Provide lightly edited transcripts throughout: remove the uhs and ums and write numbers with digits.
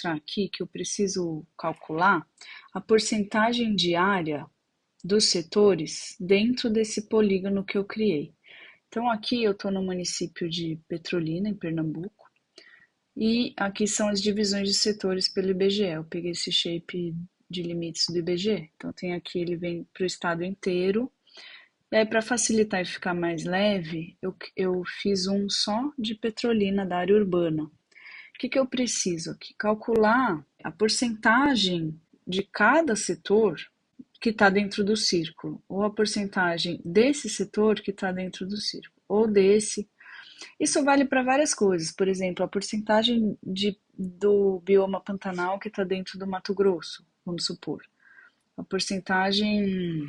mostrar aqui que eu preciso calcular a porcentagem de área dos setores dentro desse polígono que eu criei. Então, aqui eu estou no município de Petrolina, em Pernambuco, e aqui são as divisões de setores pelo IBGE. Eu peguei esse shape de limites do IBGE. Então, tem aqui, ele vem para o estado inteiro. E aí, para facilitar e ficar mais leve, eu fiz um só de Petrolina, da área urbana. O que eu preciso aqui? Calcular a porcentagem de cada setor que está dentro do círculo, ou a porcentagem desse setor que está dentro do círculo, ou desse. Isso vale para várias coisas, por exemplo, a porcentagem do bioma Pantanal que está dentro do Mato Grosso, vamos supor. A porcentagem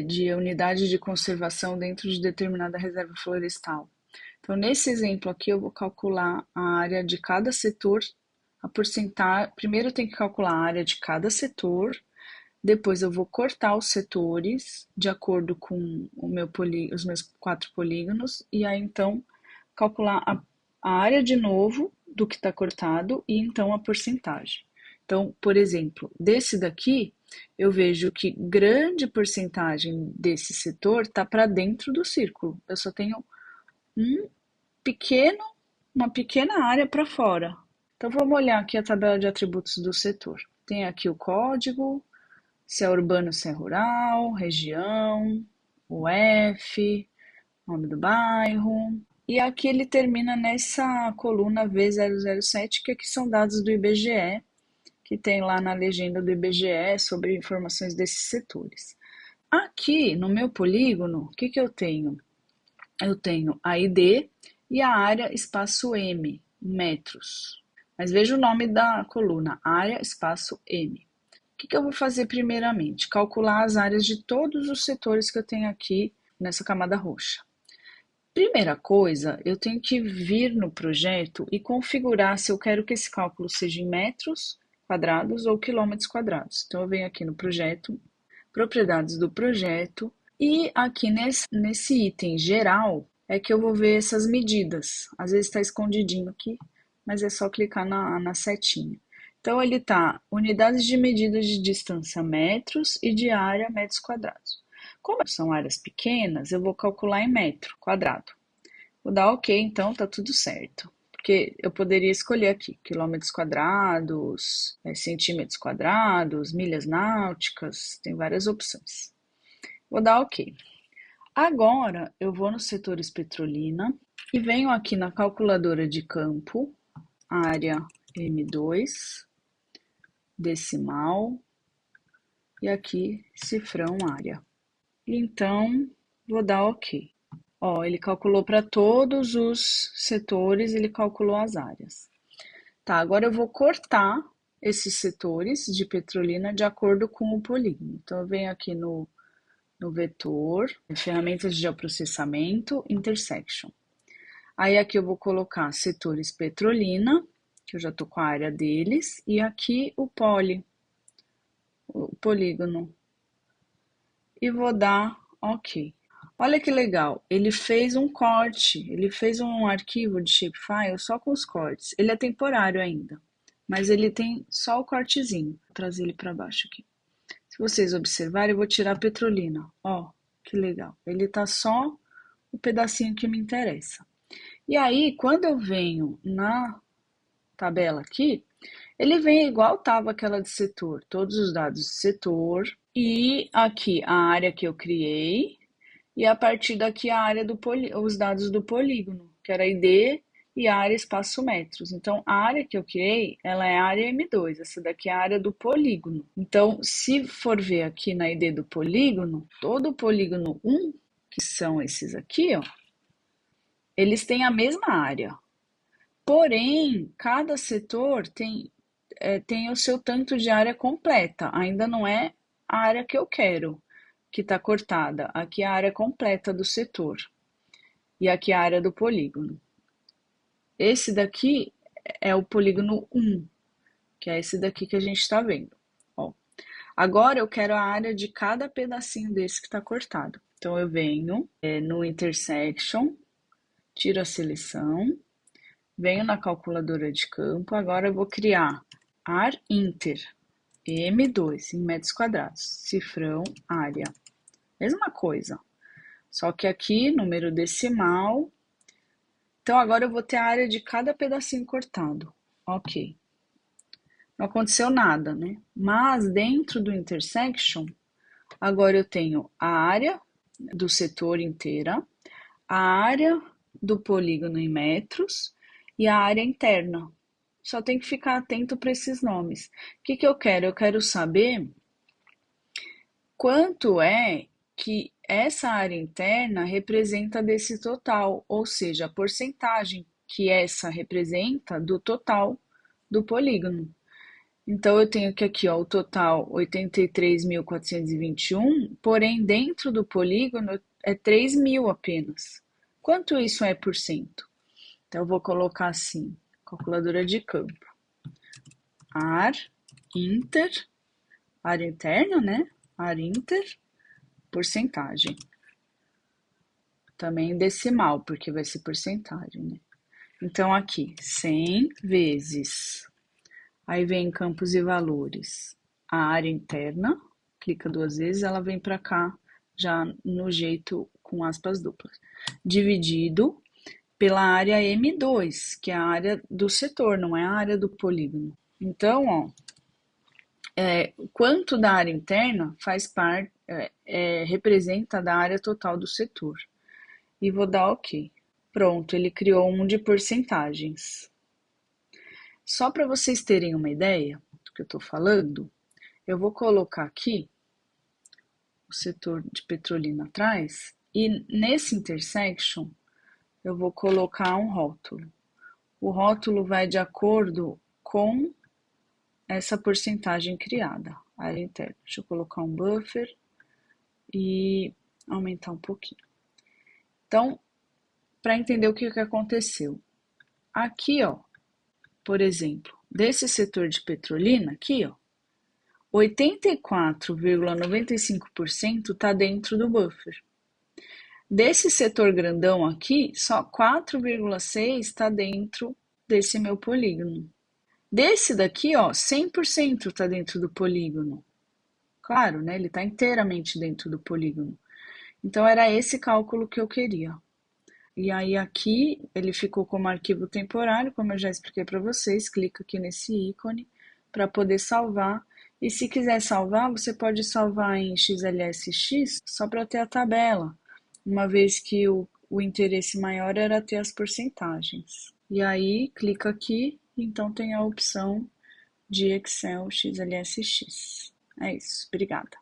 de unidade de conservação dentro de determinada reserva florestal. Então, nesse exemplo aqui, eu vou calcular a área de cada setor, a porcentagem. Primeiro eu tenho que calcular a área de cada setor, depois eu vou cortar os setores de acordo com os meus 4 polígonos, e aí então calcular a área de novo do que está cortado e então a porcentagem. Então, por exemplo, desse daqui, eu vejo que grande porcentagem desse setor está para dentro do círculo. Eu só tenho uma pequena área para fora. Então, vamos olhar aqui a tabela de atributos do setor. Tem aqui o código, se é urbano, se é rural, região, o F, nome do bairro. E aqui ele termina nessa coluna V007, que aqui são dados do IBGE, que tem lá na legenda do IBGE sobre informações desses setores. Aqui no meu polígono, o que eu tenho? Eu tenho a ID e a área espaço M, metros. Mas veja o nome da coluna, área espaço M. O que eu vou fazer primeiramente? Calcular as áreas de todos os setores que eu tenho aqui nessa camada roxa. Primeira coisa, eu tenho que vir no projeto e configurar se eu quero que esse cálculo seja em metros quadrados ou quilômetros quadrados. Então, eu venho aqui no projeto, propriedades do projeto, e aqui nesse item geral é que eu vou ver essas medidas. Às vezes está escondidinho aqui, mas é só clicar na setinha. Então, ele está unidades de medidas de distância metros e de área metros quadrados. Como são áreas pequenas, eu vou calcular em metro quadrado. Vou dar OK, então tá tudo certo. Porque eu poderia escolher aqui quilômetros quadrados, centímetros quadrados, milhas náuticas, tem várias opções. Vou dar OK. Agora eu vou nos setores Petrolina e venho aqui na calculadora de campo, área M2, decimal, e aqui cifrão área. Então, vou dar OK. Ó, ele calculou para todos os setores, ele calculou as áreas. Tá, agora eu vou cortar esses setores de Petrolina de acordo com o polígono. Então, eu venho aqui no vetor, ferramentas de geoprocessamento, intersection. Aí aqui eu vou colocar setores Petrolina, que eu já tô com a área deles, e aqui o polígono. E vou dar OK. Olha que legal, ele fez um corte, ele fez um arquivo de shapefile só com os cortes. Ele é temporário ainda, mas ele tem só o cortezinho. Vou trazer ele para baixo aqui. Se vocês observarem, eu vou tirar a Petrolina. Ó, que legal. Ele tá só o pedacinho que me interessa. E aí, quando eu venho na tabela aqui, ele vem igual estava aquela de setor, todos os dados de setor, e aqui a área que eu criei, e a partir daqui a área os dados do polígono, que era ID e área espaço metros. Então, a área que eu criei, ela é a área M2, essa daqui é a área do polígono. Então, se for ver aqui na ID do polígono, todo o polígono 1, que são esses aqui, ó, eles têm a mesma área. Porém, cada setor tem o seu tanto de área completa, ainda não é a área que eu quero, que está cortada. Aqui é a área completa do setor. E aqui é a área do polígono. Esse daqui é o polígono 1, que é esse daqui que a gente está vendo. Ó. Agora eu quero a área de cada pedacinho desse que está cortado. Então eu venho no intersection, tiro a seleção, venho na calculadora de campo, agora eu vou criar Ar inter, M2 em metros quadrados, cifrão, área. Mesma coisa, só que aqui número decimal. Então agora eu vou ter a área de cada pedacinho cortado. Ok. Não aconteceu nada, né? Mas dentro do intersection, agora eu tenho a área do setor inteira, a área do polígono em metros e a área interna. Só tem que ficar atento para esses nomes. O que eu quero? Eu quero saber quanto é que essa área interna representa desse total, ou seja, a porcentagem que essa representa do total do polígono. Então, eu tenho que aqui, ó, o total 83.421, porém, dentro do polígono é 3.000 apenas. Quanto isso é por cento? Então, eu vou colocar assim, calculadora de campo. Ar, inter, área interna, né? Ar inter, porcentagem. Também decimal, porque vai ser porcentagem, né? Então, aqui, 100 vezes. Aí vem campos e valores. A área interna, clica 2 vezes, ela vem para cá, já no jeito com aspas duplas. Dividido pela área M2, que é a área do setor, não é a área do polígono. Então, ó, quanto da área interna faz parte, representa da área total do setor. E vou dar OK. Pronto, ele criou um de porcentagens. Só para vocês terem uma ideia do que eu estou falando, eu vou colocar aqui o setor de Petrolina atrás e nesse intersection eu vou colocar um rótulo. O rótulo vai de acordo com essa porcentagem criada, área interna. Deixa eu colocar um buffer e aumentar um pouquinho. Então, para entender o que aconteceu. Aqui, ó, por exemplo, desse setor de Petrolina, aqui, ó, 84,95% está dentro do buffer. Desse setor grandão aqui, só 4,6% está dentro desse meu polígono. Desse daqui, ó, 100% está dentro do polígono. Claro, né? Ele está inteiramente dentro do polígono. Então, era esse cálculo que eu queria. E aí aqui ele ficou como arquivo temporário, como eu já expliquei para vocês, clica aqui nesse ícone para poder salvar. E se quiser salvar, você pode salvar em XLSX só para ter a tabela, uma vez que o interesse maior era ter as porcentagens. E aí clica aqui, então tem a opção de Excel XLSX. É isso, obrigada.